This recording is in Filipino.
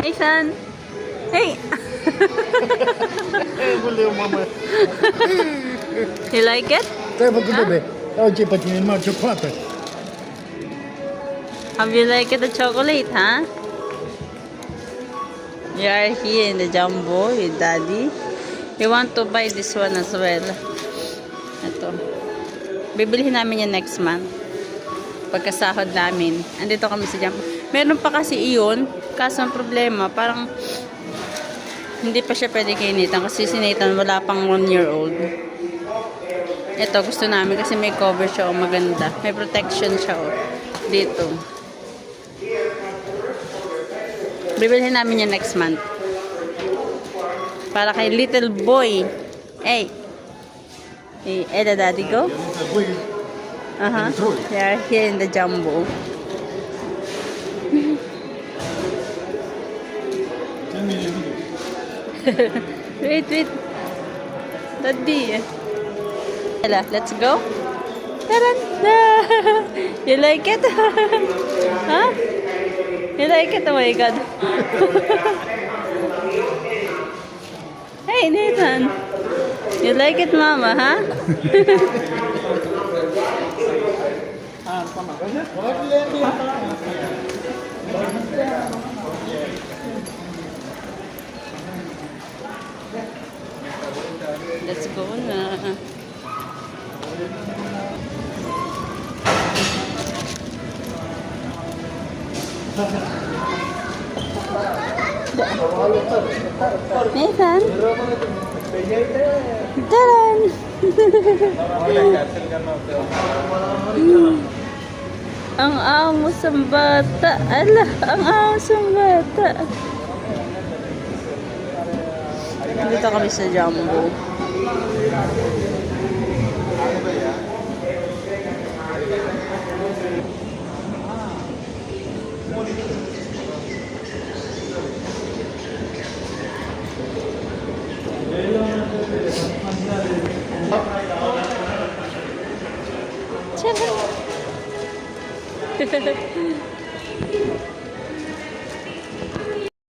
Ethan. Hey. Mama. You like it? Треба туди. А от типа нема чоколада. Have you liked the chocolate, huh? We are here in the Jumbo with Daddy. We want to buy this one as well. Ito. Bibilihin namin yan next month. Pagkasahod namin. Andito kami sa Jumbo. Meron pa kasi iyon. Kaso ang problema, parang hindi pa siya pwede kay Nathan. Kasi si Nathan wala pang 1-year-old. Ito, gusto namin kasi may cover siya o maganda. May protection siya o. Dito. Bibilhin namin yan next month. Para kay little boy. Hey. Hey, the daddy go? They are here in the Jumbo. Wait. Daddy. Let's go. Ta-da! You like it? Huh? You like it? Oh my God. Hey, Nathan. You like it, Mama, huh? Let's go na. Nathan? Taran! Ang amos ang bata. Ala, ang amos ang bata. Dito kami sa Jumbo. Tara.